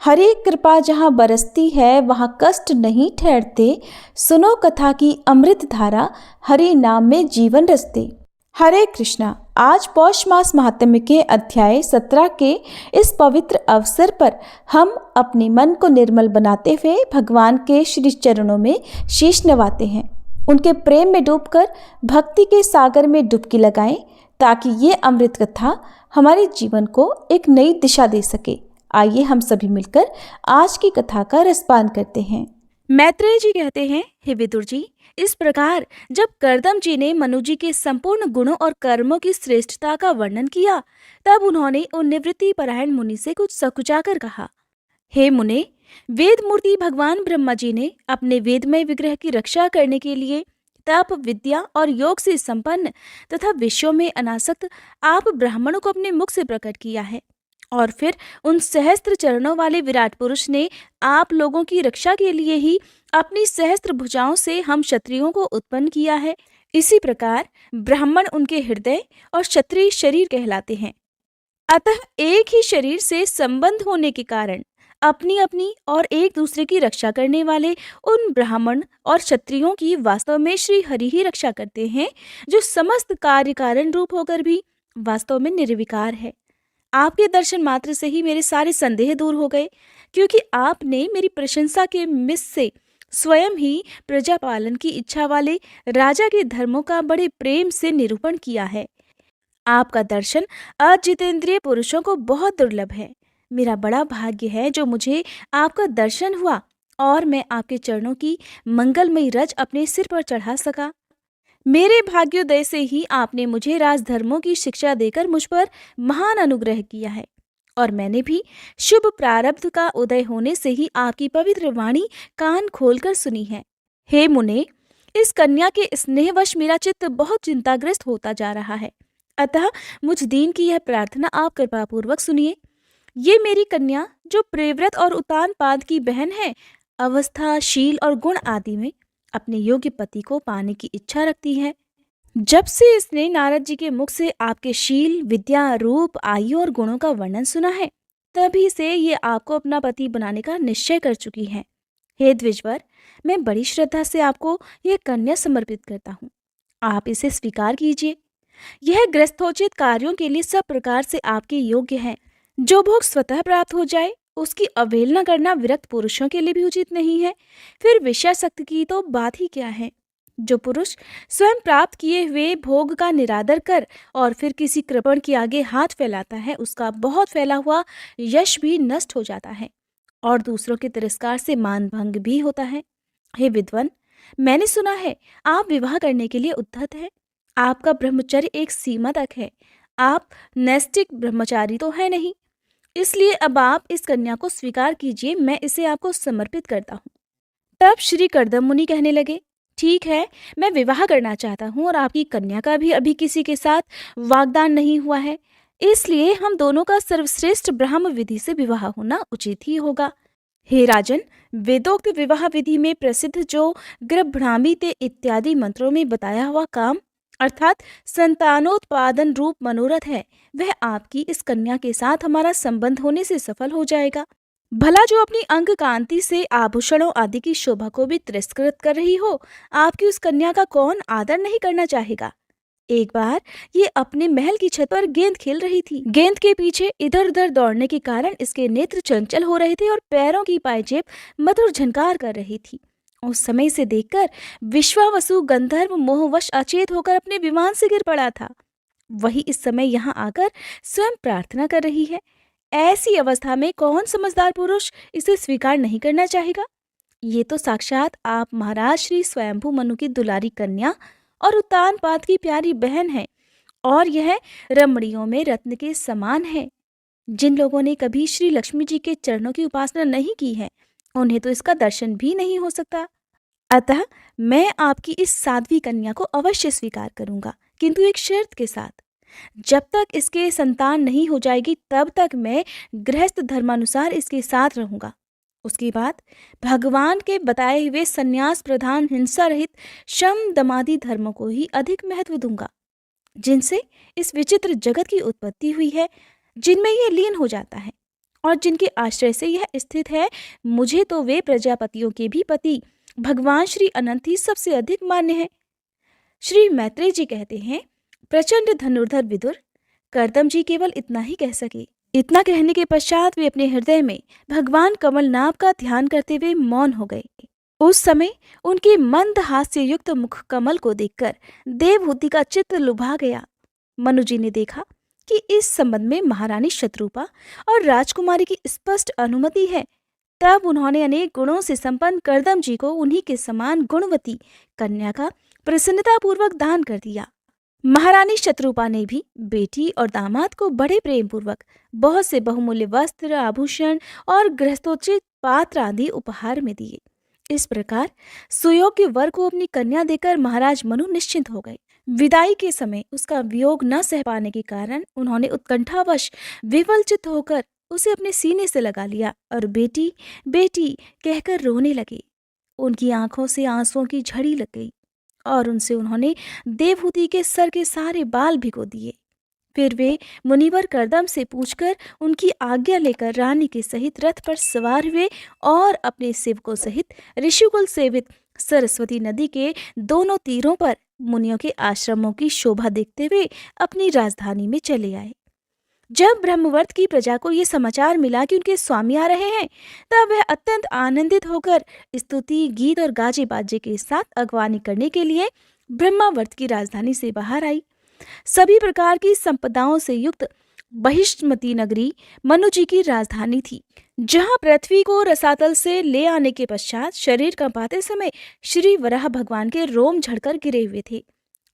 हरे कृपा जहाँ बरसती है वहाँ कष्ट नहीं ठहरते। सुनो कथा की अमृत धारा, हरे नाम में जीवन रचते। हरे कृष्णा। आज पौष मास महात्म्य के अध्याय 17 के इस पवित्र अवसर पर हम अपने मन को निर्मल बनाते हुए भगवान के श्री चरणों में शीश नवाते हैं। उनके प्रेम में डूबकर भक्ति के सागर में डुबकी लगाएं, ताकि ये अमृत कथा हमारे जीवन को एक नई दिशा दे सके। आइए हम सभी मिलकर आज की कथा का रसपान करते हैं। मैत्रेय जी कहते हैं, हे विदुर जी, इस प्रकार जब कर्दम जी ने मनु जी के संपूर्ण गुणों और कर्मों की श्रेष्ठता का वर्णन किया, तब उन्होंने उन निवृत्ति परायण मुनि से कुछ सकुचाकर कहा। हे मुने, वेद मूर्ति भगवान ब्रह्मा जी ने अपने वेदमय विग्रह की रक्षा करने के लिए तप, विद्या और योग से संपन्न तथा विषयों में अनासक्त आप ब्राह्मणों को अपने मुख से प्रकट किया है। और फिर उन सहस्त्र चरणों वाले विराट पुरुष ने आप लोगों की रक्षा के लिए ही अपनी सहस्त्र भुजाओं से हम क्षत्रियों को उत्पन्न किया है। इसी प्रकार ब्राह्मण उनके हृदय और क्षत्रिय शरीर कहलाते हैं। अतः एक ही शरीर से संबंध होने के कारण अपनी अपनी और एक दूसरे की रक्षा करने वाले उन ब्राह्मण और क्षत्रियों की वास्तव में श्री हरि ही रक्षा करते हैं, जो समस्त कार्य कारण रूप होकर भी वास्तव में निर्विकार है। आपके दर्शन मात्र से ही मेरे सारे संदेह दूर हो गए, क्योंकि आपने मेरी प्रशंसा के मिस से स्वयं ही प्रजा पालन की इच्छा वाले राजा के धर्मों का बड़े प्रेम से निरूपण किया है। आपका दर्शन अजितेंद्रिय पुरुषों को बहुत दुर्लभ है। मेरा बड़ा भाग्य है जो मुझे आपका दर्शन हुआ और मैं आपके चरणों की मंगलमयी रज अपने सिर पर चढ़ा सका। मेरे भाग्योदय से ही आपने मुझे राजधर्मों की शिक्षा देकर मुझ पर महान अनुग्रह किया है, और मैंने भी शुभ प्रारब्ध का उदय होने से ही आपकी पवित्र वाणी कान खोलकर सुनी है। हे मुने, इस कन्या के स्नेहवश मेरा चित्त बहुत चिंताग्रस्त होता जा रहा है। अतः मुझ दीन की यह प्रार्थना आप कृपापूर्वक सुनिए। ये मेरी कन्या, जो प्रेव्रत और उतान पाद की बहन है, अवस्था, शील और गुण आदि में अपने योग्य पति को पाने की इच्छा रखती है। जब से इसने नारद जी के मुख से आपके शील, विद्या, रूप, आयु और गुणों का वर्णन सुना है, तभी से ये आपको अपना पति बनाने का निश्चय कर चुकी है। हे द्विजवर, मैं बड़ी श्रद्धा से आपको यह कन्या समर्पित करता हूँ। आप इसे स्वीकार कीजिए। यह ग्रस्थोचित कार्यों के लिए सब प्रकार से आपके योग्य है। जो भोग स्वतः प्राप्त हो जाए, उसकी अवहेलना करना विरक्त पुरुषों के लिए भी उचित नहीं है। फिर विषयासक्त की तो बात ही क्या है। जो पुरुष स्वयं प्राप्त किए हुए भोग का निरादर कर और फिर किसी कृपण के आगे हाथ फैलाता है, उसका बहुत फैला हुआ यश भी नष्ट हो जाता है और दूसरों के तिरस्कार से मान भंग भी होता है। हे विद्वन, मैंने सुना है आप विवाह करने के लिए उद्धत हैं। आपका ब्रह्मचर्य एक सीमा तक है। आप नैष्टिक ब्रह्मचारी तो है नहीं, इसलिए अब आप इस कन्या को स्वीकार कीजिए। मैं इसे आपको समर्पित करता हूँ। तब श्री कर्दम मुनि कहने लगे, ठीक है, मैं विवाह करना चाहता हूँ और आपकी कन्या का भी अभी किसी के साथ वाग्दान नहीं हुआ है, इसलिए हम दोनों का सर्वश्रेष्ठ ब्राह्म विधि से विवाह होना उचित ही होगा। हे राजन, वेदोक्त विवाह विधि में प्रसिद्ध जो गर्भणामिते इत्यादि मंत्रों में बताया हुआ काम अर्थात संतानोत्पादन रूप मनोरथ है, वह आपकी इस कन्या के साथ हमारा संबंध होने से सफल हो जाएगा। भला जो अपनी अंग कांति से आभूषणों आदि की शोभा को भी तिरस्कृत कर रही हो, आपकी उस कन्या का कौन आदर नहीं करना चाहेगा। एक बार ये अपने महल की छत पर गेंद खेल रही थी। गेंद के पीछे इधर उधर दौड़ने के कारण इसके नेत्र चंचल हो रहे थे और पैरों की पायजेब मधुर झनकार कर रही थी। उस समय से देखकर विश्वावसु गंधर्व मोहवश अचेत होकर अपने विमान से गिर पड़ा था। वही इस समय यहाँ आकर स्वयं प्रार्थना कर रही है। ऐसी अवस्था में कौन समझदार पुरुष इसे स्वीकार नहीं करना चाहेगा। ये तो साक्षात आप महाराज श्री स्वयंभू मनु की दुलारी कन्या और उत्तान पाद की प्यारी बहन है, और यह रमणियों में रत्न के समान है। जिन लोगों ने कभी श्री लक्ष्मी जी के चरणों की उपासना नहीं की है, उन्हें तो इसका दर्शन भी नहीं हो सकता। अतः मैं आपकी इस साध्वी कन्या को अवश्य स्वीकार करूंगा, किंतु एक शर्त के साथ। जब तक इसके संतान नहीं हो जाएगी, तब तक मैं गृहस्थ धर्मानुसार इसके साथ रहूंगा। उसके बाद भगवान के बताए हुए संन्यास प्रधान हिंसा रहित शम दमादि धर्मों को ही अधिक महत्व दूंगा, जिनसे इस विचित्र जगत की उत्पत्ति हुई है, जिनमें यह लीन हो जाता है। और जिनके आश्रय से यह स्थित है, मुझे तो वे प्रजापतियों के भी पति भगवान श्री अनंत ही सबसे अधिक मान्य है। श्री मैत्रेय जी कहते हैं, प्रचंड धनुर्धर विदुर, कर्दम जी केवल इतना ही कह सके। इतना कहने के पश्चात वे अपने हृदय में भगवान कमलनाभ का ध्यान करते हुए मौन हो गए। उस समय उनके मंद हास्य युक्त मुख कमल को देखकर देवहूति का चित्त लुभा गया। मनु जी ने देखा कि इस संबंध में महारानी शत्रुपा और राजकुमारी की स्पष्ट अनुमति है। तब उन्होंने अनेक गुणों से संपन्न कर्दम जी को उन्हीं के समान गुणवती कन्या का प्रसन्नतापूर्वक दान कर दिया। महारानी शत्रुपा ने भी बेटी और दामाद को बड़े प्रेम पूर्वक बहुत से बहुमूल्य वस्त्र, आभूषण और गृहस्थोचित पात्र आदि उपहार में दिए। इस प्रकार सुयोग्य वर को अपनी कन्या देकर महाराज मनु निश्चिंत हो गए। विदाई के समय उसका वियोग न सह पाने के कारण उन्होंने उत्कंठावश विवलचित होकर उसे अपने सीने से लगा लिया और बेटी बेटी कहकर रोने लगे। उनकी आंखों से आंसुओं की झड़ी लग गई और उनसे उन्होंने देवहूति के सर के सारे बाल भिगो दिए। फिर वे मुनिवर कर्दम से पूछकर उनकी आज्ञा लेकर रानी के सहित रथ पर सवार हुए और अपने सेवकों सहित ऋषिकुल सेवित सरस्वती नदी के दोनों तीरों पर मुनियों के आश्रमों की शोभा देखते हुए अपनी राजधानी में चले आए। जब ब्रह्मवर्त की प्रजा को ये समाचार मिला कि उनके स्वामी आ रहे हैं, तब वह अत्यंत आनंदित होकर स्तुति, गीत और गाजे बाजे के साथ अगवानी करने के लिए ब्रह्मावर्त की राजधानी से बाहर आई। सभी प्रकार की संपदाओं से युक्त बहिष्मती नगरी मनु जी की राजधानी थी, जहां पृथ्वी को रसातल से ले आने के पश्चात शरीर कंपाते समय श्री वराह भगवान के रोम झड़कर गिरे हुए थे।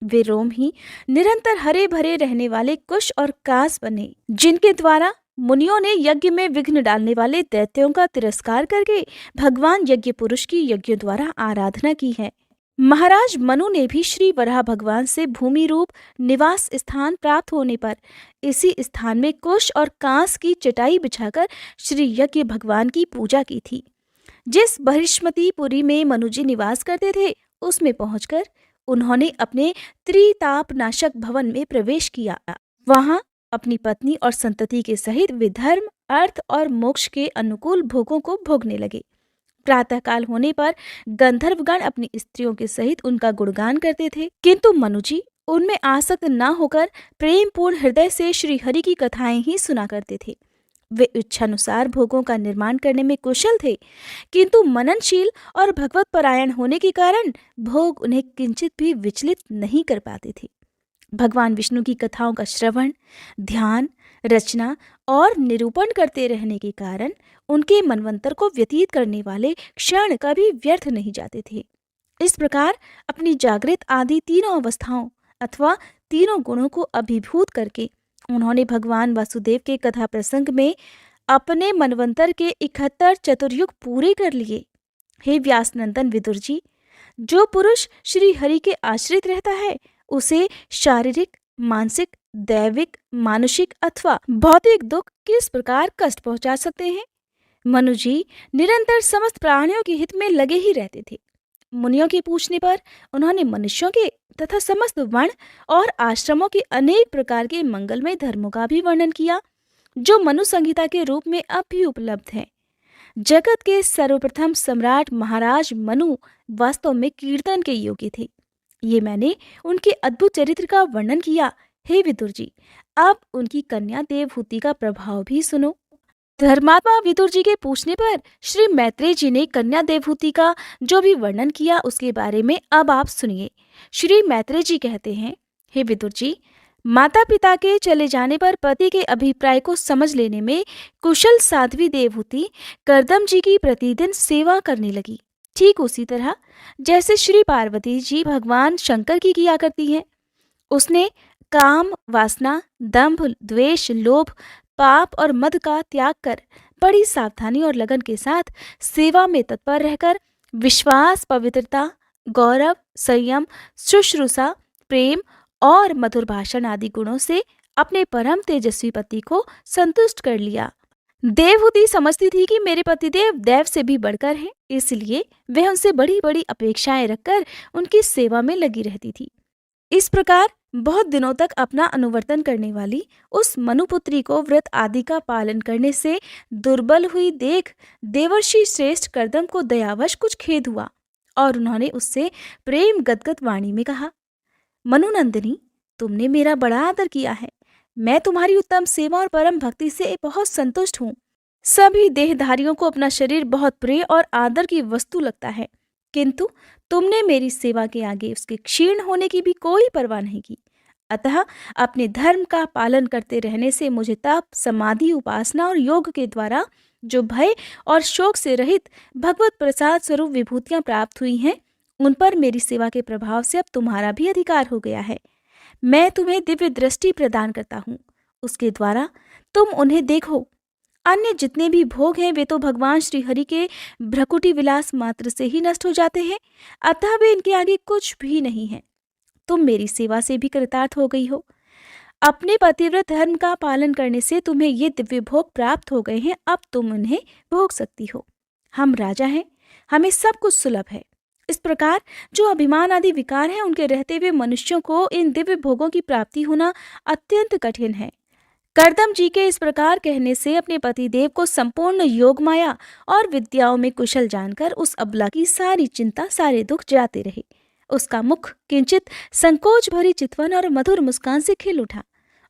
वे रोम ही निरंतर हरे भरे रहने वाले कुश और कास बने, जिनके द्वारा मुनियों ने यज्ञ में विघ्न डालने वाले दैत्यों का तिरस्कार करके भगवान यज्ञ पुरुष की यज्ञों द्वारा आराधना की है। महाराज मनु ने भी श्री वराह भगवान से भूमि रूप निवास स्थान प्राप्त होने पर इसी स्थान में कुश और कांस की चटाई बिछाकर श्री यज्ञ भगवान की पूजा की थी। जिस बहिष्मतीपुरी में मनु जी निवास करते थे, उसमें पहुंचकर उन्होंने अपने त्रिताप नाशक भवन में प्रवेश किया। वहां अपनी पत्नी और संतति के सहित वे धर्म, अर्थ और मोक्ष के अनुकूल भोगों को भोगने लगे। प्रातःकाल होने पर गंधर्वगण अपनी स्त्रियों के सहित उनका गुणगान करते थे, किंतु मनु जी उनमें आसक्त न होकर प्रेम पूर्ण हृदय से श्री हरि की कथाएं ही सुना करते थे। वे इच्छानुसार भोगों का निर्माण करने में कुशल थे, किंतु मननशील और भगवत परायण होने के कारण भोग उन्हें किंचित भी विचलित नहीं कर पाते थे। भगवान विष्णु की कथाओं का श्रवण, ध्यान, रचना और निरूपण करते रहने के कारण उनके मनवंतर को व्यतीत करने वाले क्षण कभी व्यर्थ नहीं जाते थे। इस प्रकार अपनी जागृत आदि तीनों अवस्थाओं अथवा तीनों गुणों को अभिभूत करके उन्होंने भगवान वासुदेव के कथा प्रसंग में अपने मनवंतर के 71 चतुर्युग पूरे कर लिए। हे व्यासनंदन विदुर जी, जो पुरुष श्री हरि के आश्रित रहता है उसे शारीरिक, मानसिक, दैविक, मानुषिक अथवा भौतिक दुख किस प्रकार कष्ट पहुंचा सकते हैं। मनु जी निरंतर समस्त प्राणियों के हित में लगे ही रहते थे। मुनियों के पूछने पर उन्होंने मनुष्यों के तथा समस्त वर्ण और आश्रमों के अनेक प्रकार के मंगलमय धर्मों का भी वर्णन किया, जो मनु संहिता के रूप में अब भी उपलब्ध है। जगत के सर्वप्रथम सम्राट महाराज मनु वास्तव में कीर्तन के योग्य थे। ये मैंने उनके अद्भुत चरित्र का वर्णन किया। हे विदुर जी, अब उनकी कन्या देवहूति का प्रभाव भी सुनो। धर्मात्मा विदुर जी के पूछने पर श्री मैत्रेय जी ने कन्या देवहूति का जो भी वर्णन किया उसके बारे में अब आप सुनिए। श्री मैत्रेय जी कहते हैं, हे विदुर जी, माता पिता के चले जाने पर पति के अभिप्राय को समझ लेने में कुशल साध्वी देवहूति कर्दम जी की प्रतिदिन सेवा करने लगी, ठीक उसी तरह जैसे श्री पार्वती जी भगवान शंकर की किया करती हैं। उसने काम, वासना, दंभ, द्वेष, लोभ, पाप और मद का त्याग कर बड़ी सावधानी और लगन के साथ सेवा में तत्पर रहकर विश्वास, पवित्रता, गौरव, संयम, शुश्रूषा, प्रेम और मधुर भाषण आदि गुणों से अपने परम तेजस्वी पति को संतुष्ट कर लिया। देवहूति समझती थी कि मेरे पतिदेव देव से भी बढ़कर हैं, इसलिए वह उनसे बड़ी बड़ी अपेक्षाएं रखकर उनकी सेवा में लगी रहती थी। इस प्रकार बहुत दिनों तक अपना अनुवर्तन करने वाली उस मनुपुत्री को व्रत आदि का पालन करने से दुर्बल हुई देख देवर्षि श्रेष्ठ कर्दम को दयावश कुछ खेद हुआ और उन्होंने उससे प्रेम गदगद वाणी में कहा, मनुनंदिनी, तुमने मेरा बड़ा आदर किया है। मैं तुम्हारी उत्तम सेवा और परम भक्ति से बहुत संतुष्ट हूँ। सभी देहधारियों को अपना शरीर बहुत प्रिय और आदर की वस्तु लगता है, किंतु तुमने मेरी सेवा के आगे उसके क्षीण होने की भी कोई परवाह नहीं की। अतः अपने धर्म का पालन करते रहने से मुझे तप, समाधि, उपासना और योग के द्वारा जो भय और शोक से रहित भगवत प्रसाद स्वरूप विभूतियां प्राप्त हुई हैं, उन पर मेरी सेवा के प्रभाव से अब तुम्हारा भी अधिकार हो गया है। मैं तुम्हें दिव्य दृष्टि प्रदान करता हूँ, उसके द्वारा तुम उन्हें देखो। अन्य जितने भी भोग हैं वे तो भगवान श्री हरि के भ्रकुटी विलास मात्र से ही नष्ट हो जाते हैं, अतः वे इनके आगे कुछ भी नहीं है। तुम मेरी सेवा से भी कृतार्थ हो गई हो। अपने पतिव्रत धर्म का पालन करने से तुम्हें ये दिव्य भोग प्राप्त हो गए हैं, अब तुम उन्हें भोग सकती हो। हम राजा हैं, हमें सब कुछ सुलभ है। इस प्रकार जो अभिमान आदि विकार हैं, उनके रहते हुए मनुष्यों को इन दिव्य भोगों की प्राप्ति होना अत्यंत कठिन है। कर्दम जी के इस प्रकार कहने से अपने पतिदेव को संपूर्ण योग माया और विद्याओं में कुशल जानकर उस अबला की सारी चिंता, सारे दुख जाते रहे। उसका मुख किंचित संकोच भरी चितवन और मधुर मुस्कान से खिल उठा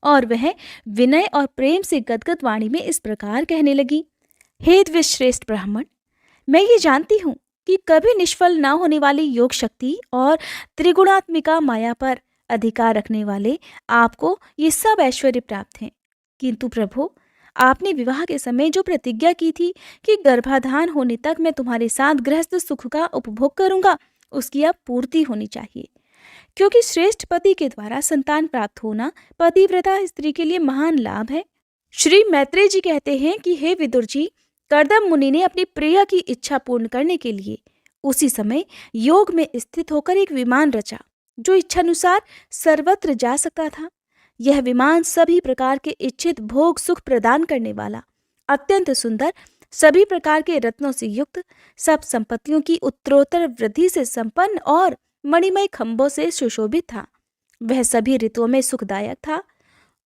और वह विनय और प्रेम से गदगद वाणी में इस प्रकार कहने लगी, हे द्विश्रेष्ठ ब्राह्मण, मैं ये जानती हूँ कि कभी निष्फल न होने वाली योग शक्ति और त्रिगुणात्मिका माया पर अधिकार रखने वाले आपको ये सब ऐश्वर्य प्राप्त हैं, किंतु प्रभु, आपने विवाह के समय जो प्रतिज्ञा की थी कि गर्भाधान होने तक मैं तुम्हारे साथ गृहस्थ सुख का उपभोग करूंगा, उसकी अब पूर्ति होनी चाहिए, क्योंकि श्रेष्ठ पति के द्वारा संतान प्राप्त होना पतिव्रता स्त्री के लिए महान लाभ है। श्री मैत्रेय जी कहते हैं कि हे विदुर जी, कर्दम मुनि ने अपनी प्रिया की इच्छा पूर्ण करने के लिए उसी समय योग में स्थित होकर एक विमान रचा, जो इच्छानुसार सर्वत्र जा सकता था। यह विमान सभी प्रकार के इच्छित भोग सुख प्रदान करने वाला, अत्यंत सुंदर, सभी प्रकार के रत्नों से युक्त, सब संपत्तियों की उत्तरोत्तर वृद्धि से संपन्न और मणिमय खंभों से सुशोभित था। वह सभी ऋतुओं में सुखदायक था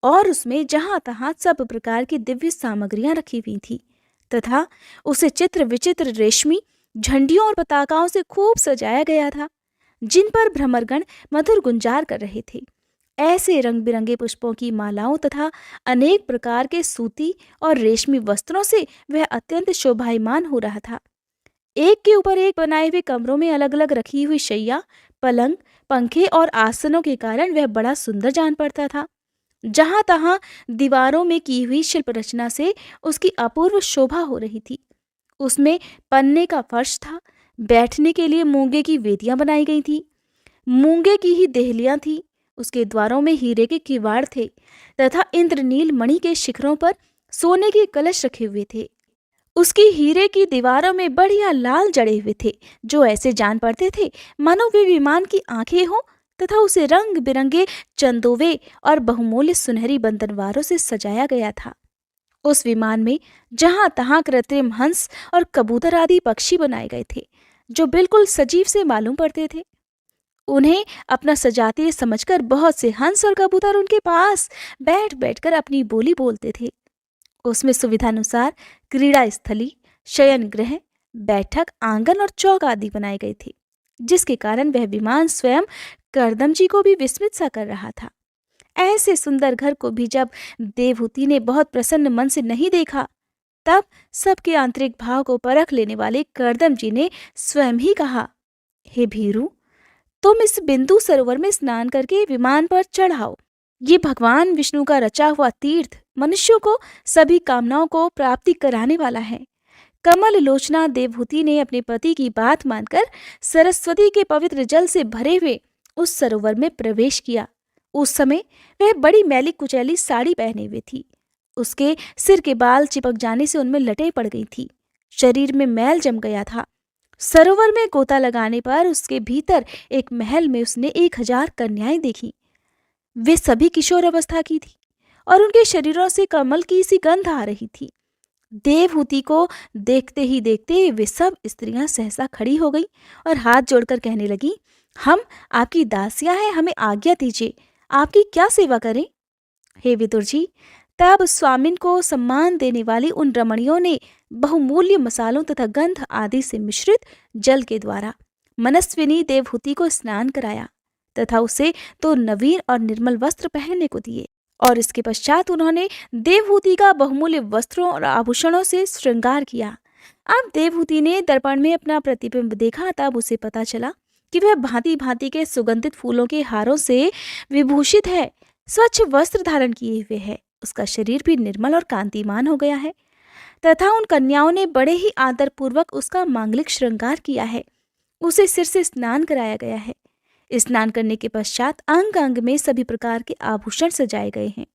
और उसमें जहां तहां सब प्रकार की दिव्य सामग्रियां रखी हुई थी तथा उसे चित्र विचित्र रेशमी झंडियों और पताकाओं से खूब सजाया गया था, जिन पर भ्रमरगण मधुर गुंजार कर रहे थे। ऐसे रंग बिरंगे पुष्पों की मालाओं तथा अनेक प्रकार के सूती और रेशमी वस्त्रों से वह अत्यंत शोभायमान हो रहा था। एक के ऊपर एक बनाए हुए कमरों में अलग अलग रखी हुई शैया, पलंग, पंखे और आसनों के कारण वह बड़ा सुंदर जान पड़ता था। जहां तहां दीवारों में की हुई शिल्प रचना से उसकी अपूर्व शोभा हो रही थी। उसमें पन्ने का फर्श था, बैठने के लिए मूंगे की वेदियां बनाई गई थी, मूंगे की ही देहलियां थी, उसके द्वारों में हीरे के किवाड़ थे तथा इंद्रनील मणि के शिखरों पर सोने के कलश रखे हुए थे। उसकी हीरे की दीवारों में बढ़िया लाल जड़े हुए थे, जो ऐसे जान पड़ते थे मानो वे विमान की आंखें हों, तथा उसे रंग बिरंगे चंदोवे और बहुमूल्य सुनहरी बंधनवारों से सजाया गया था। उस विमान में जहां तहां कृत्रिम हंस और कबूतर आदि पक्षी बनाए गए थे, जो बिल्कुल सजीव से मालूम पड़ते थे। उन्हें अपना सजातीय समझकर बहुत से हंस और कबूतर उनके पास बैठ बैठकर अपनी बोली बोलते थे। उसमें सुविधानुसार क्रीड़ा स्थली, शयन गृह, बैठक, आंगन और चौक आदि बनाए गए थे, जिसके कारण वह विमान स्वयं कर्दम जी को भी विस्मित सा कर रहा था। ऐसे सुंदर घर को भी जब देवहूति ने बहुत प्रसन्न मन से नहीं देखा, तब सबके आंतरिक भाव को परख लेने वाले कर्दम जी ने स्वयं ही कहा, हे भीरू, तुम इस बिंदु सरोवर में स्नान करके विमान पर चढ़ाओ। ये भगवान विष्णु का रचा हुआ तीर्थ मनुष्यों को सभी कामनाओं को प्राप्ति कराने वाला है। कमल लोचना देवहूति ने अपने पति की बात मानकर सरस्वती के पवित्र जल से भरे हुए उस सरोवर में प्रवेश किया। उस समय वह बड़ी मैली कुचैली साड़ी पहने हुए थी। उसके सिर के बाल चिपक जाने से उनमें लटें पड़ गई थी, शरीर में मैल जम गया था। सरोवर में गोता लगाने पर उसके भीतर एक महल में उसने 1000 कन्याएं देखी। वे सभी किशोर अवस्था की थी और उनके शरीरों से कमल की सी गंध आ रही थी। देवहूति को देखते ही देखते वे सब स्त्रियां सहसा खड़ी हो गई और हाथ जोड़कर कहने लगी, हम आपकी दासियां हैं, हमें आज्ञा दीजिए, आपकी क्या सेवा करें। हे विदुर जी, तब स्वामिन को सम्मान देने वाली उन रमणियों ने बहुमूल्य मसालों तथा गंध आदि से मिश्रित जल के द्वारा मनस्विनी देवहूति को स्नान कराया तथा उसे तो नवीन और निर्मल वस्त्र पहनने को दिए। और इसके पश्चात उन्होंने देवहूति का बहुमूल्य वस्त्रों और आभूषणों से श्रृंगार किया। अब देवहूति ने दर्पण में अपना प्रतिबिंब देखा, तब उसे पता चला कि वह भांति भांति के सुगंधित फूलों के हारों से विभूषित है, स्वच्छ वस्त्र धारण किए हुए है, उसका शरीर भी निर्मल और कांतिमान हो गया है। तथा उन कन्याओं ने बड़े ही आदर पूर्वक उसका मांगलिक श्रृंगार किया है, उसे सिर से स्नान कराया गया है। स्नान करने के पश्चात अंग अंग में सभी प्रकार के आभूषण सजाए गए हैं।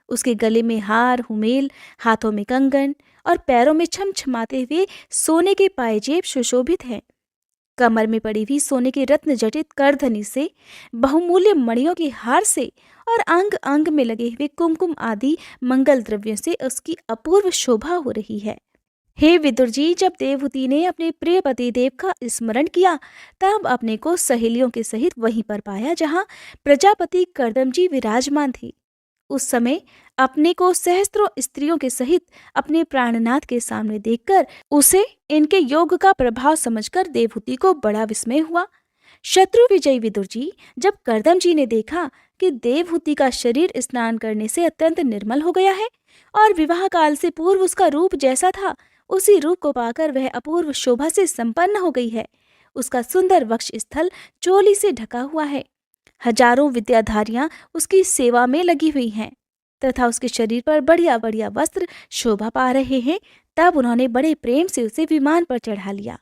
उसके गले में हार हुमेल, हाथों में कंगन और पैरों में छमछमाते हुए सोने के पायजेब सुशोभित हैं। कमर में पड़ी हुई सोने की रत्न जटित करधनी से, बहुमूल्य मणियों के हार से और अंग अंग में लगे हुए कुमकुम आदि मंगल द्रव्यों से उसकी अपूर्व शोभा हो रही है। हे विदुर जी, जब देवहूति ने अपने प्रिय पति देव का स्मरण किया, तब अपने को सहेलियों के सहित वहीं पर पाया जहां प्रजापति कर्दम जी विराजमान थे। उस समय अपने को सहस्त्रों स्त्रियों के सहित अपने प्राणनाथ के सामने देखकर उसे इनके योग का प्रभाव समझकर देवहूति को बड़ा विस्मय हुआ। शत्रु विजयी विदुर जी, जब कर्दम जी ने देखा कि देवहूति का शरीर स्नान करने से अत्यंत निर्मल हो गया है और विवाह काल से पूर्व उसका रूप जैसा था उसी रूप को पाकर वह अपूर्व शोभा से संपन्न हो गई है, उसका सुंदर वक्ष स्थल चोली से ढका हुआ है, हजारों विद्याधारियां उसकी सेवा में लगी हुई हैं तथा उसके शरीर पर बढ़िया बढ़िया वस्त्र शोभा पा रहे हैं, तब उन्होंने बड़े प्रेम से उसे विमान पर चढ़ा लिया।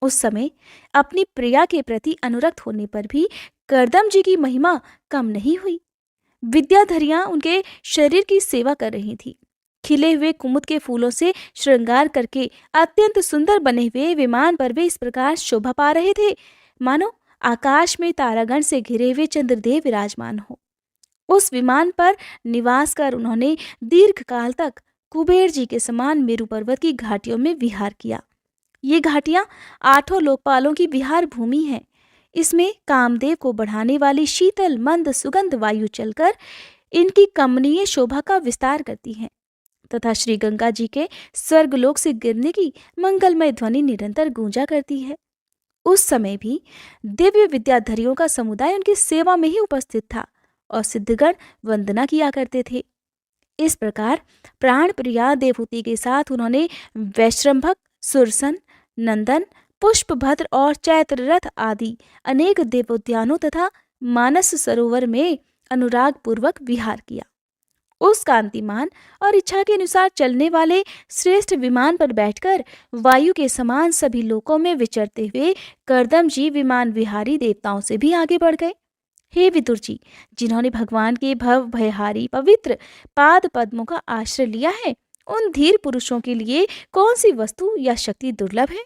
उस समय अपनी प्रिया के प्रति अनुरक्त होने पर भी कर्दम जी की महिमा कम नहीं हुई। विद्याधरियां उनके शरीर की सेवा कर रही थी। खिले हुए कुमुद के फूलों से श्रृंगार करके अत्यंत सुंदर बने हुए विमान पर वे इस प्रकार शोभा पा रहे थे मानो आकाश में तारागण से घिरे हुए चंद्रदेव विराजमान हो। उस विमान पर निवास कर उन्होंने दीर्घ काल तक कुबेर जी के समान मेरु पर्वत की घाटियों में विहार किया। ये घाटियां 8 लोकपालों की विहार भूमि है। इसमें कामदेव को बढ़ाने वाली शीतल मंद सुगंध वायु चलकर इनकी कमनीय शोभा का विस्तार करती है तथा श्री गंगा जी के स्वर्गलोक से गिरने की मंगलमय ध्वनि निरंतर गूंजा करती है। उस समय भी दिव्य विद्याधरियों का समुदाय उनकी सेवा में ही उपस्थित था और सिद्धगण वंदना किया करते थे। इस प्रकार प्राण प्रिया देवहूति के साथ उन्होंने वैश्रंभक, सुरसन, नंदन, पुष्पभद्र और चैत्र रथ आदि अनेक देवोद्यानों तथा मानस सरोवर में अनुराग पूर्वक विहार किया। उस कांतिमान और इच्छा के अनुसार चलने वाले श्रेष्ठ विमान पर बैठकर वायु के समान सभी लोकों में विचरते हुए कर्दम जी विमान विहारी देवताओं से भी आगे बढ़ गए। हे विदुर जी, जिन्होंने भगवान के भव भयहारी पवित्र पाद पद्मों का आश्रय लिया है, उन धीर पुरुषों के लिए कौन सी वस्तु या शक्ति दुर्लभ है।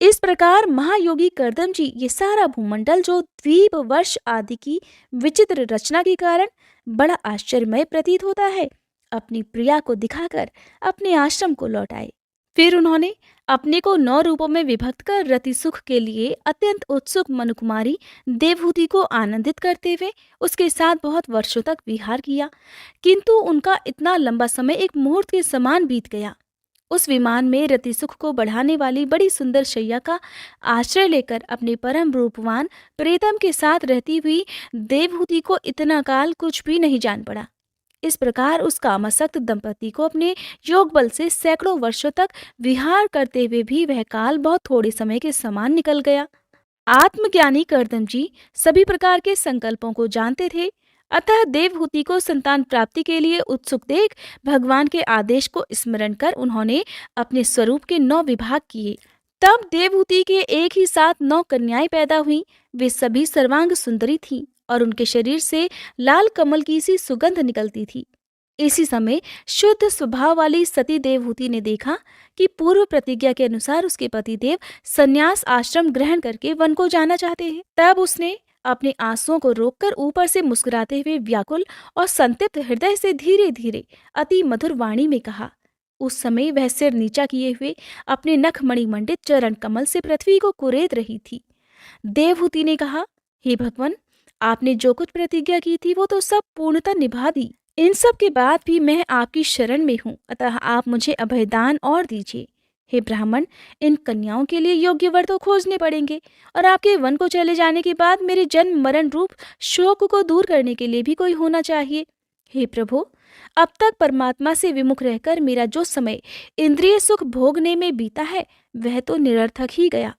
इस प्रकार महायोगी कर्दम जी ये सारा भूमंडल जो द्वीप वर्ष आदि की विचित्र रचना के कारण बड़ा आश्चर्यमय प्रतीत होता है, अपनी प्रिया को दिखाकर अपने आश्रम को लौट आए। फिर उन्होंने अपने को 9 रूपों में विभक्त कर रति सुख के लिए अत्यंत उत्सुक मनुकुमारी देवहूति को आनंदित करते हुए उसके साथ बहुत वर्षों तक विहार किया, किंतु उनका इतना लंबा समय एक मुहूर्त के समान बीत गया। उस विमान में रति सुख को बढ़ाने वाली बड़ी सुंदर शैया का आश्रय लेकर अपने परम रूपवान प्रीतम के साथ रहती हुई देवहूति को इतना काल कुछ भी नहीं जान पड़ा। इस प्रकार उस कामासक्त दंपति को अपने योग बल से सैकड़ों वर्षों तक विहार करते हुए भी वह काल बहुत थोड़े समय के समान निकल गया। आत्मज्ञानी कर्दम जी सभी प्रकार के संकल्पों को जानते थे, अतः देवहूति को संतान प्राप्ति के लिए उत्सुक देख भगवान के आदेश को स्मरण कर उन्होंने अपने स्वरूप के 9 विभाग किए। तब देवहूति के एक ही साथ 9 कन्याएं पैदा हुईं। वे सभी सर्वांग सुंदरी थीं और उनके शरीर से लाल कमल की सी सुगंध निकलती थी। इसी समय शुद्ध स्वभाव वाली सती देवहूति ने देखा कि पूर्व प्रतिज्ञा के अनुसार उसके पतिदेव संन्यास आश्रम ग्रहण करके वन को जाना चाहते हैं। तब उसने अपने आंसुओं को रोककर ऊपर से मुस्कुराते हुए व्याकुल और संतप्त हृदय से धीरे धीरे अति मधुर वाणी में कहा। उस समय वह सिर नीचा किए हुए अपने नखमणि मंडित चरण कमल से पृथ्वी को कुरेद रही थी। देवहूति ने कहा, हे भगवान, आपने जो कुछ प्रतिज्ञा की थी वो तो सब पूर्णतः निभा दी। इन सब के बाद भी मैं आपकी शरण में हूँ, अतः आप मुझे अभयदान और दीजिए। हे ब्राह्मण, इन कन्याओं के लिए योग्य वर तो खोजने पड़ेंगे, और आपके वन को चले जाने के बाद मेरे जन्म मरण रूप शोक को दूर करने के लिए भी कोई होना चाहिए। हे प्रभु, अब तक परमात्मा से विमुख रहकर मेरा जो समय इंद्रिय सुख भोगने में बीता है वह तो निरर्थक ही गया।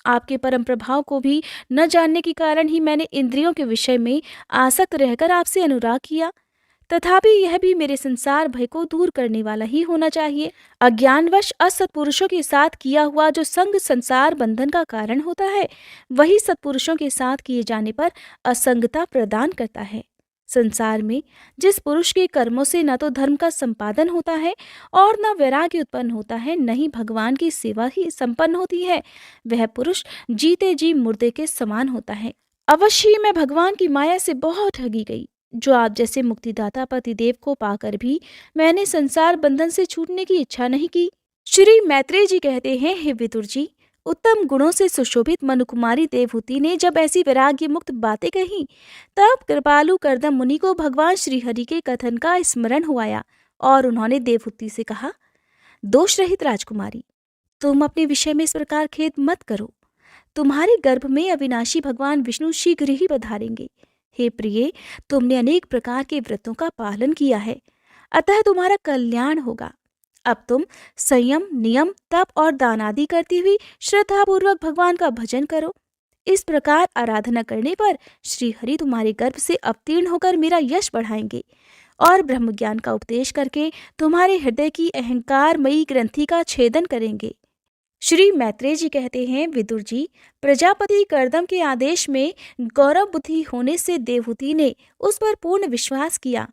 आपके परम प्रभाव को भी न जानने के कारण ही मैंने इंद्रियों के विषय में आसक्त रहकर आपसे अनुराग किया। तथापि यह भी मेरे संसार भय को दूर करने वाला ही होना चाहिए। अज्ञानवश असत्पुरुषों के साथ किया हुआ जो संग संसार बंधन का कारण होता है, वही सत्पुरुषों के साथ किए जाने पर असंगता प्रदान करता है। संसार में जिस पुरुष के कर्मों से न तो धर्म का संपादन होता है और न वैराग्य उत्पन्न होता है, न ही भगवान की सेवा ही संपन्न होती है, वह पुरुष जीते जी मुर्दे के समान होता है। अवश्य ही मैं भगवान की माया से बहुत ठगी गई। जो आप जैसे मुक्तिदाता पतिदेव को पाकर भी मैंने संसार बंधन से छूटने की इच्छा नहीं की। श्री मैत्रेय जी कहते हैं, हे विदुर जी, उत्तम गुणों से सुशोभित मनुकुमारी देवहूति ने जब ऐसी वैराग्य मुक्त बातें कही, तब कृपालु कर्दम मुनि को भगवान श्रीहरि के कथन का स्मरण हुआ और उन्होंने देवहूति से कहा, दोष रहित राजकुमारी, तुम अपने विषय में इस प्रकार खेद मत करो। तुम्हारे गर्भ में अविनाशी भगवान विष्णु शीघ्र ही पधारेंगे। हे प्रिय, तुमने अनेक प्रकार के व्रतों का पालन किया है, अतः तुम्हारा कल्याण होगा। अब तुम संयम, नियम, तप और दान आदि करती हुई श्रद्धापूर्वक भगवान का भजन करो। इस प्रकार आराधना करने पर श्री हरि तुम्हारे गर्भ से अवतीर्ण होकर मेरा यश बढ़ाएंगे और ब्रह्म ज्ञान का उपदेश करके तुम्हारे हृदय की अहंकारमयी ग्रंथि का छेदन करेंगे। श्री मैत्रेय जी कहते हैं, विदुर जी, प्रजापति कर्दम के आदेश में गौरव बुद्धि होने से देवहूति ने उस पर पूर्ण विश्वास किया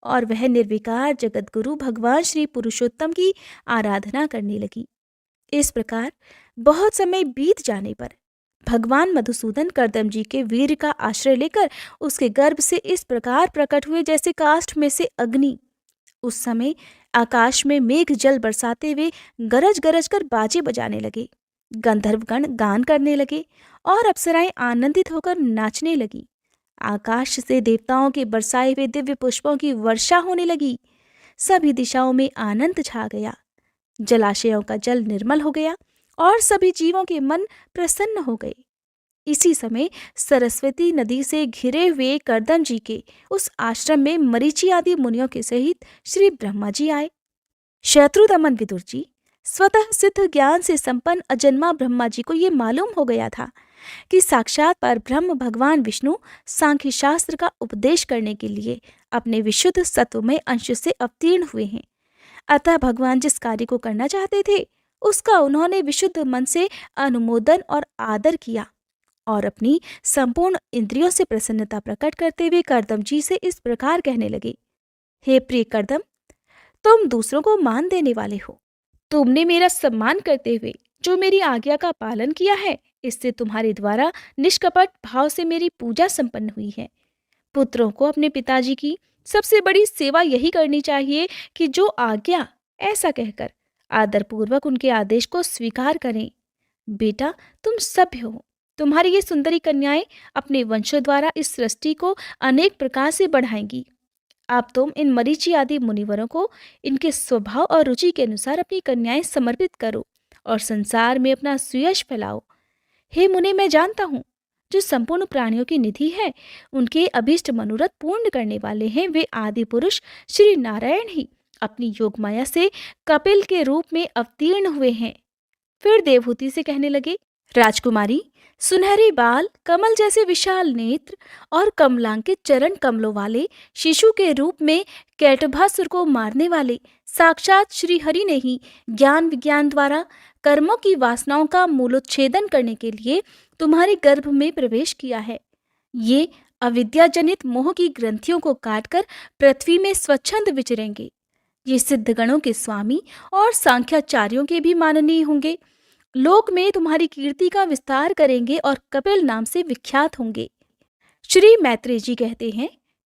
और वह निर्विकार जगतगुरु भगवान श्री पुरुषोत्तम की आराधना करने लगी। इस प्रकार बहुत समय बीत जाने पर भगवान मधुसूदन कर्दम जी के वीर का आश्रय लेकर उसके गर्भ से इस प्रकार प्रकट हुए जैसे काष्ठ में से अग्नि। उस समय आकाश में मेघ जल बरसाते हुए गरज गरज कर बाजे बजाने लगे, गंधर्वगण गान करने लगे और अप्सराएं आनंदित होकर नाचने लगी। आकाश से देवताओं के बरसाए हुए दिव्य पुष्पों की वर्षा होने लगी। सभी दिशाओं में आनंद छा गया। जलाशयों का जल निर्मल हो गया और सभी जीवों के मन प्रसन्न हो गए। इसी समय सरस्वती नदी से घिरे हुए कर्दम जी के उस आश्रम में मरीचि आदि मुनियों के सहित श्री ब्रह्मा जी आए। शत्रु दमन विदुर जी, स्वतः सिद्ध ज्ञान से संपन्न अजन्मा ब्रह्मा जी को ये मालूम हो गया था कि साक्षात पर ब्रह्म भगवान विष्णु सांख्य शास्त्र का उपदेश करने के लिए अपने विशुद्ध सत्वमय अंश से अवतीर्ण हुए हैं। अतः भगवान जिस कार्य को करना चाहते थे उसका उन्होंने विशुद्ध मन से अनुमोदन और आदर किया और अपनी संपूर्ण इंद्रियों से प्रसन्नता प्रकट करते हुए कर्दम जी से इस प्रकार कहने लगे, हे प्रिय कर्दम, तुम दूसरों को मान देने वाले हो। तुमने मेरा सम्मान करते हुए जो मेरी आज्ञा का पालन किया है, इससे तुम्हारे द्वारा निष्कपट भाव से मेरी पूजा संपन्न हुई है। पुत्रों को अपने पिताजी की सबसे बड़ी सेवा यही करनी चाहिए कि जो आज्ञा, ऐसा कहकर आदरपूर्वक उनके आदेश को स्वीकार करें। बेटा, तुम सभ्य हो। तुम्हारी ये सुंदरी कन्याएं अपने वंशों द्वारा इस सृष्टि को अनेक प्रकार से बढ़ाएंगी। अब तुम इन मरीचि आदि मुनिवरों को इनके स्वभाव और रुचि के अनुसार अपनी कन्याएं समर्पित करो और संसार में अपना सुयश फैलाओ। हे मुने, मैं जानता हूँ जो संपूर्ण प्राणियों की निधि है, उनके अभीष्ट मनोरथ पूर्ण करने वाले हैं, वे आदि पुरुष श्री नारायण ही अपनी योग माया से कपिल के रूप में अवतीर्ण हुए हैं। फिर देवहूति से कहने लगे, राजकुमारी, सुनहरे बाल, कमल जैसे विशाल नेत्र और कमलांकित चरण कमलों वाले शिशु के रूप में कैटभासुर को मारने वाले साक्षात श्री हरि ने ही ज्ञान विज्ञान द्वारा कर्मों की वासनाओं का मूलोच्छेदन करने के लिए तुम्हारे गर्भ में प्रवेश किया है। ये अविद्याजनित मोह की ग्रंथियों को काटकर पृथ्वी में स्वच्छंद विचरेंगे। ये सिद्धगणों के स्वामी और सांख्याचार्यों के भी माननीय होंगे। लोक में तुम्हारी कीर्ति का विस्तार करेंगे और कपिल नाम से विख्यात होंगे। श्री मैत्रेय जी कहते हैं,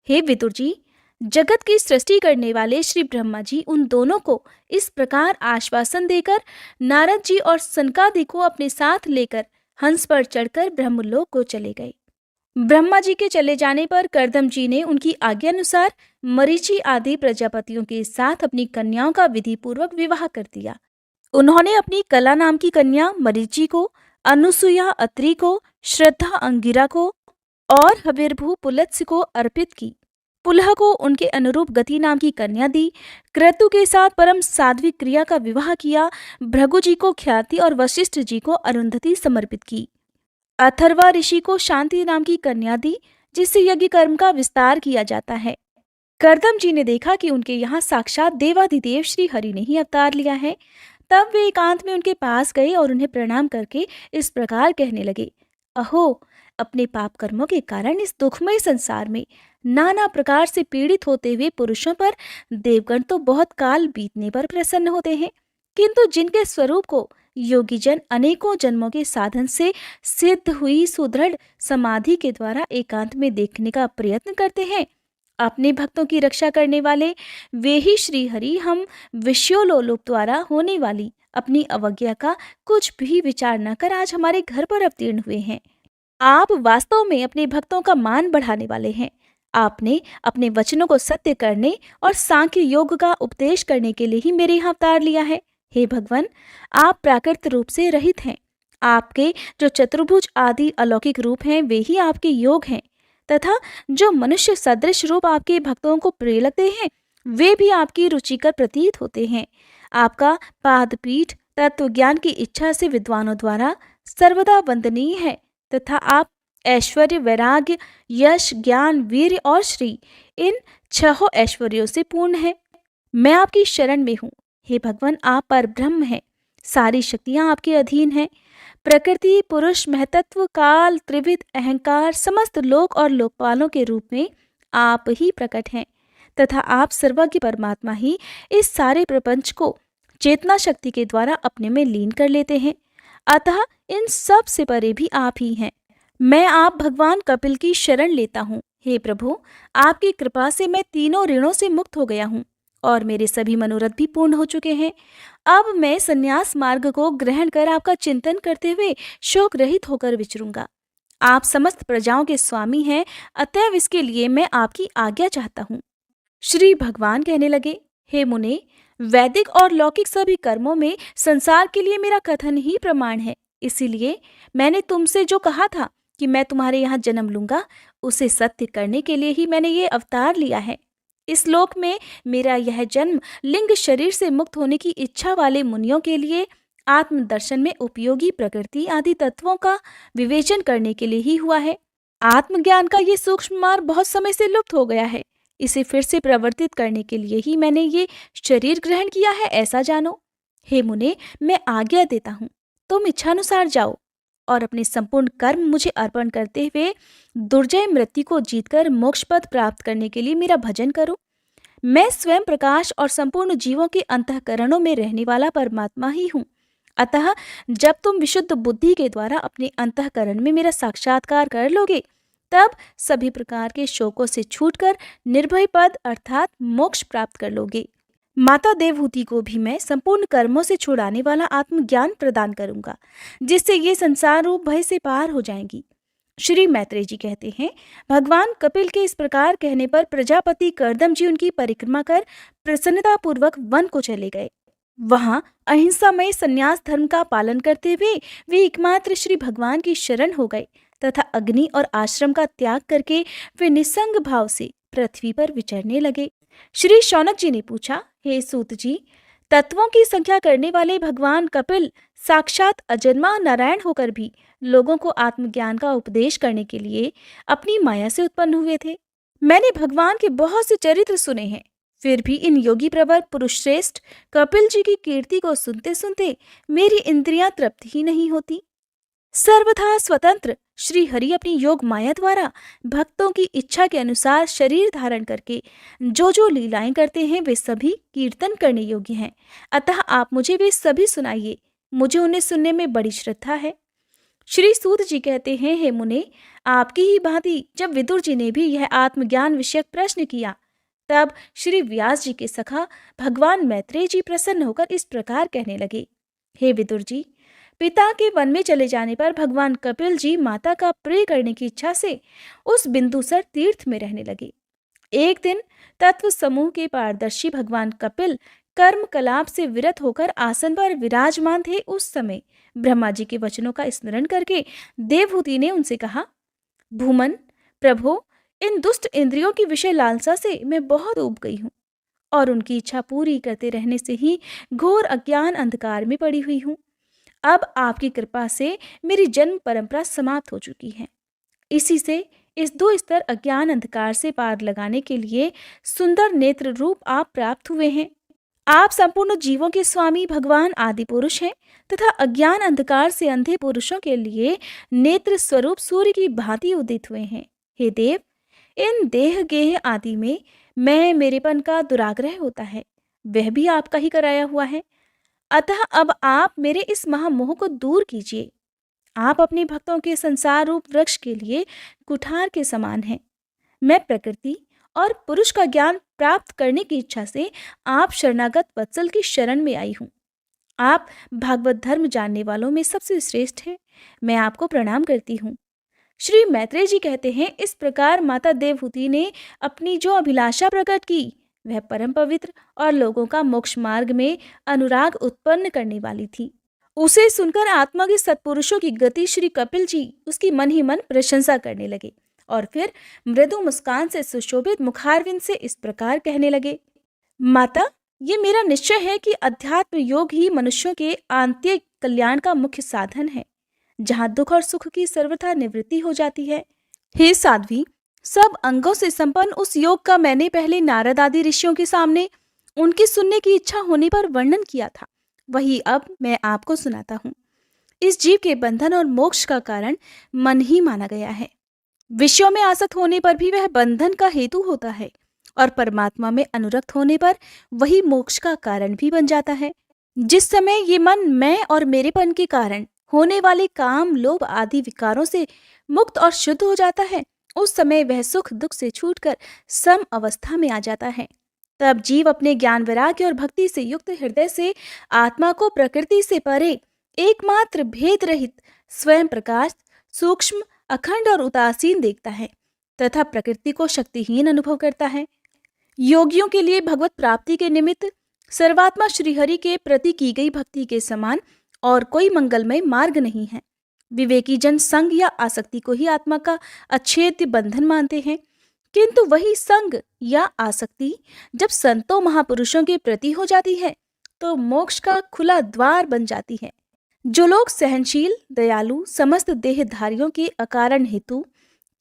हे विदुर जी, जगत की सृष्टि करने वाले श्री ब्रह्मा जी उन दोनों को इस प्रकार आश्वासन देकर नारद जी और सनकादि को अपने साथ लेकर हंस पर चढ़कर ब्रह्मलोक को चले गए। ब्रह्मा जी के चले जाने पर कर्दम जी ने उनकी आज्ञा अनुसार मरीचि आदि प्रजापतियों के साथ अपनी कन्याओं का विधि पूर्वक विवाह कर दिया। उन्होंने अपनी कला नाम की कन्या मरीचि को, अनुसुईया अत्रि को, श्रद्धा अंगिरा को और हविर्भू पुलत्स्य को अर्पित की। पुलह को उनके अनुरूप गति नाम की कन्या दी। क्रतु के साथ परम साध्वी क्रिया का विवाह किया। भृगु जी को ख्याति और वशिष्ठ जी को अरुंधति समर्पित की। अथर्वा ऋषि को शांति नाम की कन्या दी, जिससे यज्ञ कर्म का विस्तार किया जाता है। कर्दम जी ने देखा कि उनके यहाँ साक्षात देवाधिदेव श्री हरि ने ही अवतार लिया है। तब वे एकांत में उनके पास गए और उन्हें प्रणाम करके इस प्रकार कहने लगे, अहो, अपने पाप कर्मों के कारण इस दुखमय संसार में नाना प्रकार से पीड़ित होते हुए पुरुषों पर देवगण तो बहुत काल बीतने पर प्रसन्न होते हैं, किंतु जिनके स्वरूप को योगी जन अनेकों जन्मों के साधन से सिद्ध हुई सुदृढ़ समाधि के द्वारा एकांत में देखने का प्रयत्न करते हैं, अपने भक्तों की रक्षा करने वाले वे ही श्री हरि हम विषयोलोलुप द्वारा होने वाली अपनी अवज्ञा का कुछ भी विचार न कर आज हमारे घर पर अवतीर्ण हुए हैं। आप वास्तव में अपने भक्तों का मान बढ़ाने वाले हैं। आपने अपने वचनों को सत्य करने और सांख्य योग का उपदेश करने के लिए ही मेरे यहाँ अवतार लिया है। हे भगवान, आप प्राकृत रूप से रहित हैं। आपके जो चतुर्भुज आदि अलौकिक रूप हैं वे ही आपके योग हैं, तथा जो मनुष्य सदृश रूप आपके भक्तों को प्रिय लगते हैं वे भी आपकी रुचिकर प्रतीत होते हैं। आपका पादपीठ तत्व ज्ञान की इच्छा से विद्वानों द्वारा सर्वदा वंदनीय है, तथा आप ऐश्वर्य, वैराग्य, यश, ज्ञान, वीर्य और श्री इन 6 ऐश्वर्यों से पूर्ण है। मैं आपकी शरण में हूँ। हे भगवान, आप पर ब्रह्म हैं। सारी शक्तियाँ आपके अधीन हैं। प्रकृति, पुरुष, महतत्व, काल, त्रिविध, अहंकार, समस्त लोक और लोकपालों के रूप में आप ही प्रकट हैं, तथा आप सर्वज्ञ परमात्मा ही इस सारे प्रपंच को चेतना शक्ति के द्वारा अपने में लीन कर लेते हैं। अतः इन सब से परे भी आप ही हैं। मैं आप भगवान कपिल की शरण लेता हूँ। हे प्रभु, आपकी कृपा से मैं तीनों ऋणों से मुक्त हो गया हूँ और मेरे सभी मनोरथ भी पूर्ण हो चुके हैं। अब मैं संन्यास मार्ग को ग्रहण कर आपका चिंतन करते हुए शोक रहित होकर विचरूंगा। आप समस्त प्रजाओं के स्वामी हैं, अतएव इसके लिए मैं आपकी आज्ञा चाहता हूँ। श्री भगवान कहने लगे, हे मुने, वैदिक और लौकिक सभी कर्मों में संसार के लिए मेरा कथन ही प्रमाण है। इसीलिए मैंने तुमसे जो कहा था कि मैं तुम्हारे यहाँ जन्म लूंगा, उसे सत्य करने के लिए ही मैंने ये अवतार लिया है। इस लोक में मेरा यह जन्म लिंग शरीर से मुक्त होने की इच्छा वाले मुनियों के लिए आत्मदर्शन में उपयोगी प्रकृति आदि तत्वों का विवेचन करने के लिए ही हुआ है। आत्मज्ञान का ये सूक्ष्म मार्ग बहुत समय से लुप्त हो गया है। इसे फिर से प्रवर्तित करने के लिए ही मैंने ये शरीर ग्रहण किया है, ऐसा जानो। हे मुने, मैं आज्ञा देता हूँ, तुम इच्छानुसार जाओ और अपने संपूर्ण कर्म मुझे अर्पण करते हुए दुर्जय मृत्यु को जीतकर मोक्ष पद प्राप्त करने के लिए मेरा भजन करो। मैं स्वयं प्रकाश और संपूर्ण जीवों के अंतःकरणों में रहने वाला परमात्मा ही हूँ। अतः जब तुम विशुद्ध बुद्धि के द्वारा अपने अंतःकरण में मेरा साक्षात्कार कर लोगे, तब सभी प्रकार के शोकों से छूटकर निर्भय पद अर्थात मोक्ष प्राप्त कर लोगे। माता देवहूति को भी मैं संपूर्ण कर्मों से छुड़ाने वाला आत्मज्ञान प्रदान करूंगा, जिससे ये संसार रूप भय से पार हो जाएंगी। श्री मैत्रेय जी कहते हैं, भगवान कपिल के इस प्रकार कहने पर प्रजापति कर्दम जी उनकी परिक्रमा कर प्रसन्नता पूर्वक वन को चले गए। वहां अहिंसामय संन्यास धर्म का पालन करते हुए वे एकमात्र श्री भगवान की शरण हो गए तथा अग्नि और आश्रम का त्याग करके वे निसंग भाव से पृथ्वी पर विचरने लगे। श्री शौनक जी ने पूछा, हे सूत जी, तत्वों की संख्या करने वाले भगवान कपिल साक्षात अजन्मा नारायण होकर भी लोगों को आत्मज्ञान का उपदेश करने के लिए अपनी माया से उत्पन्न हुए थे। मैंने भगवान के बहुत से चरित्र सुने हैं, फिर भी इन योगी प्रवर पुरुष श्रेष्ठ कपिल जी की कीर्ति को सुनते सुनते मेरी इंद्रियां तृप्त ही नहीं होती। सर्वथा स्वतंत्र श्री हरि अपनी योग माया द्वारा भक्तों की इच्छा के अनुसार शरीर धारण करके जो जो लीलाएं करते हैं वे सभी कीर्तन करने योग्य हैं। अतः आप मुझे वे सभी सुनाइए, मुझे उन्हें सुनने में बड़ी श्रद्धा है। श्री सूत जी कहते हैं, हे मुने, आपकी ही भांति जब विदुर जी ने भी यह आत्मज्ञान विषयक प्रश्न किया, तब श्री व्यास जी के सखा भगवान मैत्रेय जी प्रसन्न होकर इस प्रकार कहने लगे, हे विदुर जी, पिता के वन में चले जाने पर भगवान कपिल जी माता का प्रिय करने की इच्छा से उस बिंदुसर तीर्थ में रहने लगे। एक दिन तत्व समूह के पारदर्शी भगवान कपिल कर्म कलाप से विरत होकर आसन पर विराजमान थे। उस समय ब्रह्मा जी के वचनों का स्मरण करके देवहूति ने उनसे कहा, भूमन प्रभो, इन दुष्ट इंद्रियों की विषय लालसा से मैं बहुत ऊब गई हूँ और उनकी इच्छा पूरी करते रहने से ही घोर अज्ञान अंधकार में पड़ी हुई हूँ। अब आपकी कृपा से मेरी जन्म परंपरा समाप्त हो चुकी है। इसी से इस दो स्तर अज्ञान अंधकार से पार लगाने के लिए सुंदर नेत्र रूप आप प्राप्त हुए हैं। आप संपूर्ण जीवों के स्वामी भगवान आदि पुरुष हैं तथा अज्ञान अंधकार से अंधे पुरुषों के लिए नेत्र स्वरूप सूर्य की भांति उदित हुए हैं। हे देव, इन देह गेह आदि में मैं मेरेपन का दुराग्रह होता है, वह भी आपका ही कराया हुआ है। अतः अब आप मेरे इस महामोह को दूर कीजिए। आप अपने भक्तों के संसार रूप वृक्ष के लिए कुठार के समान हैं। मैं प्रकृति और पुरुष का ज्ञान प्राप्त करने की इच्छा से आप शरणागत वत्सल की शरण में आई हूँ। आप भागवत धर्म जानने वालों में सबसे श्रेष्ठ हैं। मैं आपको प्रणाम करती हूँ। श्री मैत्रेय जी कहते हैं, इस प्रकार माता देवहूति ने अपनी जो अभिलाषा प्रकट की वह परम पवित्र और लोगों का मोक्ष मार्ग में अनुराग उत्पन्न करने वाली थी। उसे सुनकर आत्मा के सत्पुरुषों की गति श्री कपिल जी उसकी मन ही मन प्रशंसा करने लगे और फिर मृदु मुस्कान से सुशोभित मुखारविंद से इस प्रकार कहने लगे, माता, ये मेरा निश्चय है कि अध्यात्म योग ही मनुष्यों के आंतरिक कल्याण का मुख्य साधन है, जहाँ दुख और सुख की सर्वथा निवृत्ति हो जाती है। हे साध्वी, सब अंगों से संपन्न उस योग का मैंने पहले नारद आदि ऋषियों के सामने उनके सुनने की इच्छा होने पर वर्णन किया था, वही अब मैं आपको सुनाता हूँ। इस जीव के बंधन और मोक्ष का कारण मन ही माना गया है। विषयों में आसक्त होने पर भी वह बंधन का हेतु होता है और परमात्मा में अनुरक्त होने पर वही मोक्ष का कारण भी बन जाता है। जिस समय ये मन मैं और मेरेपन के कारण होने वाले काम, लोभ आदि विकारों से मुक्त और शुद्ध हो जाता है, उस समय वह सुख दुख से छूटकर सम अवस्था में आ जाता है। तब जीव अपने ज्ञान वैराग्य और भक्ति से युक्त हृदय से आत्मा को प्रकृति से परे एकमात्र भेद रहित स्वयं प्रकाश, सूक्ष्म, अखंड और उदासीन देखता है तथा प्रकृति को शक्तिहीन अनुभव करता है। योगियों के लिए भगवत प्राप्ति के निमित्त सर्वात्मा श्रीहरि के प्रति की गई भक्ति के समान और कोई मंगलमय मार्ग नहीं है। विवेकी जन संग या आसक्ति को ही आत्मा का अच्छेद्य बंधन मानते हैं, किंतु वही संग या आसक्ति जब संतों महापुरुषों के प्रति हो जाती है तो मोक्ष का खुला द्वार बन जाती है। जो लोग सहनशील, दयालु, समस्त देहधारियों के अकारण हेतु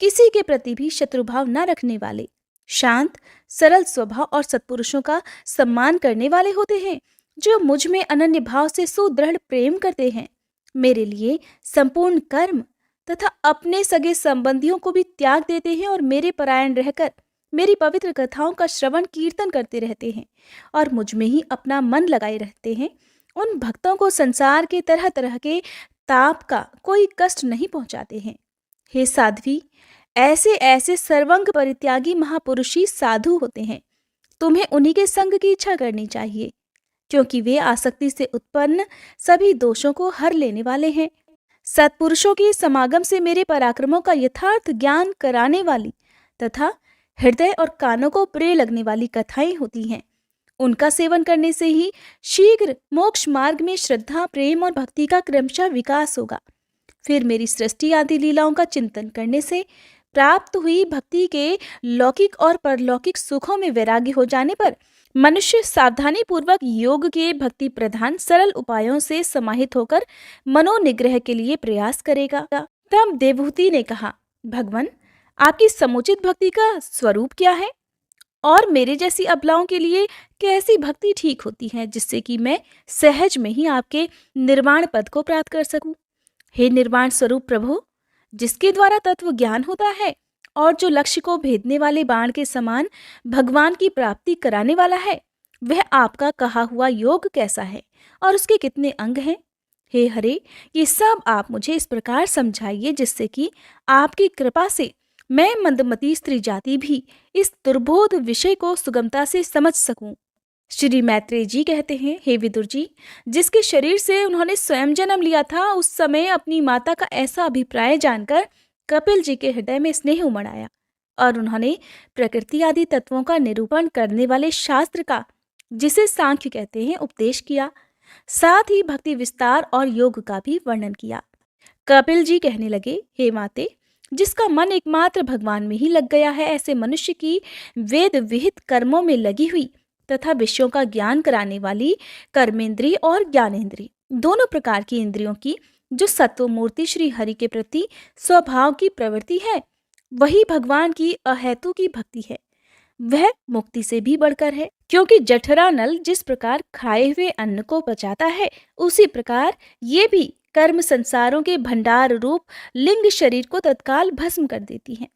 किसी के प्रति भी शत्रुभाव न रखने वाले, शांत, सरल स्वभाव और सत्पुरुषों का सम्मान करने वाले होते हैं, जो मुझ में अनन्य भाव से सुदृढ़ प्रेम करते हैं, मेरे लिए संपूर्ण कर्म तथा अपने सगे संबंधियों को भी त्याग देते हैं और मेरे परायण रहकर मेरी पवित्र कथाओं का श्रवण कीर्तन करते रहते हैं और मुझ में ही अपना मन लगाए रहते हैं, उन भक्तों को संसार के तरह तरह के ताप का कोई कष्ट नहीं पहुंचाते हैं। हे साध्वी, ऐसे ऐसे सर्वंग परित्यागी महापुरुषी साधु होते हैं। तुम्हें उन्हीं के संग की इच्छा करनी चाहिए, क्योंकि वे आसक्ति से उत्पन्न सभी दोषों को हर लेने वाले हैं। सत्पुरुषों के समागम से मेरे पराक्रमों का यथार्थ ज्ञान कराने वाली तथा हृदय और कानों को प्रिय लगने वाली कथाएं होती हैं। उनका सेवन करने से ही शीघ्र मोक्ष मार्ग में श्रद्धा, प्रेम और भक्ति का क्रमशः विकास होगा। फिर मेरी सृष्टि आदि लीलाओं का चिंतन करने से प्राप्त हुई भक्ति के लौकिक और परलौकिक सुखों में वैराग्य हो जाने पर मनुष्य सावधानी पूर्वक योग के भक्ति प्रधान सरल उपायों से समाहित होकर मनोनिग्रह के लिए प्रयास करेगा। तब देवहूति ने कहा, भगवान, आपकी समुचित भक्ति का स्वरूप क्या है और मेरे जैसी अबलाओं के लिए कैसी भक्ति ठीक होती है, जिससे कि मैं सहज में ही आपके निर्वाण पद को प्राप्त कर सकूं। हे निर्वाण स्वरूप प्रभु, जिसके द्वारा तत्व ज्ञान होता है और जो लक्ष्य को भेदने वाले बाण के समान भगवान की प्राप्ति कराने वाला है, वह आपका कहा हुआ योग कैसा है और उसके कितने अंग हैं? हे हरे, ये सब आप मुझे इस प्रकार समझाइए जिससे कि आपकी कृपा से मैं मंदमती स्त्री जाति भी इस दुर्बोध विषय को सुगमता से समझ सकूं। श्री मैत्रेय जी कहते हैं, हे विदुर जी, जिसके शरीर से उन्होंने स्वयं जन्म लिया था, उस समय अपनी माता का ऐसा अभिप्राय जानकर कपिल जी के हृदय में स्नेह उमड़ आया और उन्होंने प्रकृति आदि तत्वों का निरूपण करने वाले शास्त्र का, जिसे सांख्य कहते हैं, उपदेश किया। साथ ही भक्ति विस्तार और योग का भी वर्णन किया। कपिल जी कहने लगे, हे माते, जिसका मन एकमात्र भगवान में ही लग गया है, ऐसे मनुष्य की वेद विहित कर्मों में लगी हुई तथा विषयों का ज्ञान कराने वाली कर्मेंद्रिय और ज्ञानेंद्रिय दोनों प्रकार की इंद्रियों की जो सत्व मूर्ति श्री हरि के प्रति स्वभाव की प्रवृत्ति है, वही भगवान की अहेतु की भक्ति है। वह मुक्ति से भी बढ़कर है, क्योंकि जठरा नल जिस प्रकार खाए हुए अन्न को पचाता है, उसी प्रकार ये भी कर्म संसारों के भंडार रूप लिंग शरीर को तत्काल भस्म कर देती हैं।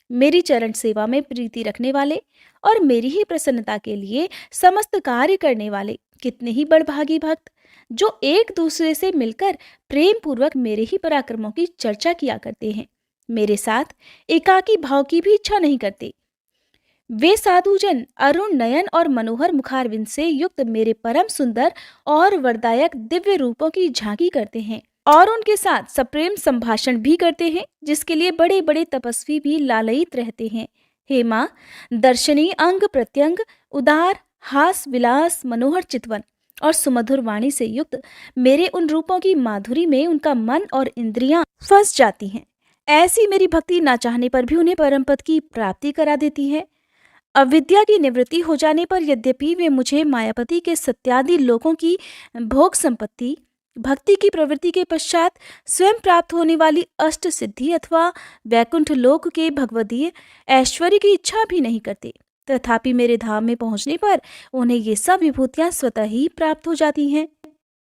मेरी चरण सेवा में प्रीति रखने वाले और मेरी ही प्रसन्नता के लिए समस्त कार्य करने वाले कितने ही बड़भागी भक्त, जो एक दूसरे से मिलकर प्रेम पूर्वक मेरे ही पराक्रमों की चर्चा किया करते हैं, मेरे साथ एकाकी भाव की भी इच्छा नहीं करते। वे साधुजन अरुण नयन और मनोहर मुखारविंद से युक्त मेरे परम सुंदर और वरदायक दिव्य रूपों की झांकी करते हैं और उनके साथ सप्रेम संभाषण भी करते हैं, जिसके लिए बड़े बड़े तपस्वी भी लालयित रहते हैं। हे माँ, दर्शनी अंग प्रत्यंग, उदार हास विलास, मनोहर चितवन और सुमधुर वाणी से युक्त मेरे उन रूपों की माधुरी में उनका मन और इंद्रियां फंस जाती हैं। ऐसी मेरी भक्ति ना चाहने पर भी उन्हें परम पद की प्राप्ति करा देती है। अविद्या की निवृत्ति हो जाने पर यद्यपि वे मुझे मायापति के सत्यादि लोकों की भोग संपत्ति, भक्ति की प्रवृत्ति के पश्चात स्वयं प्राप्त होने वाली अष्ट सिद्धि अथवा वैकुंठ लोक के भगवदीय ऐश्वर्य की इच्छा भी नहीं करते, तथापि मेरे धाम में पहुंचने पर उन्हें ये सब विभूतियां स्वतः ही प्राप्त हो जाती हैं।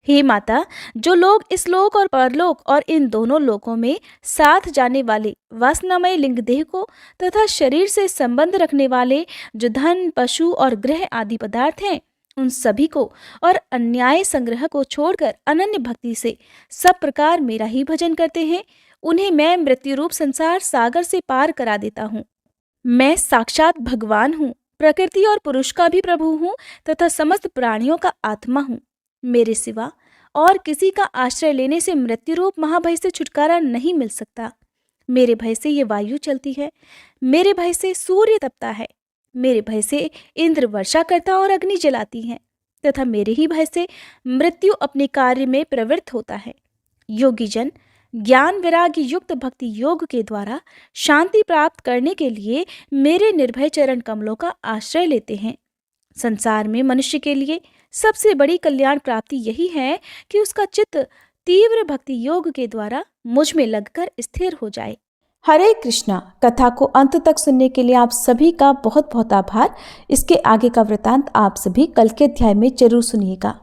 हे माता, जो लोग इस लोक और परलोक और इन दोनों लोकों में साथ जाने वाले वासनामय लिंग देह को तथा शरीर से संबंध रखने वाले जो धन, पशु और ग्रह आदि पदार्थ हैं, उन सभी को और अन्याय संग्रह को छोड़कर अनन्य भक्ति से सब प्रकार मेरा ही भजन करते हैं, उन्हें मैं मृत्यु रूप संसार सागर से पार करा देता हूँ। मैं साक्षात भगवान हूँ, प्रकृति और पुरुष का भी प्रभु हूँ तथा समस्त प्राणियों का आत्मा हूँ। मेरे सिवा और किसी का आश्रय लेने से मृत्यु रूप महाभय से छुटकारा नहीं मिल सकता। मेरे भय से ये वायु चलती है, मेरे भय से सूर्य तपता है, मेरे भय से इंद्र वर्षा करता और अग्नि जलाती है तथा मेरे ही भय से मृत्यु अपने कार्य में प्रवृत्त होता है। योगी जन ज्ञान वैराग्य युक्त भक्ति योग के द्वारा शांति प्राप्त करने के लिए मेरे निर्भय चरण कमलों का आश्रय लेते हैं। संसार में मनुष्य के लिए सबसे बड़ी कल्याण प्राप्ति यही है कि उसका चित्त तीव्र भक्ति योग के द्वारा मुझ में लगकर स्थिर हो जाए। हरे कृष्णा। कथा को अंत तक सुनने के लिए आप सभी का बहुत बहुत आभार। इसके आगे का वृतांत आप सभी कल के अध्याय में जरूर सुनिएगा।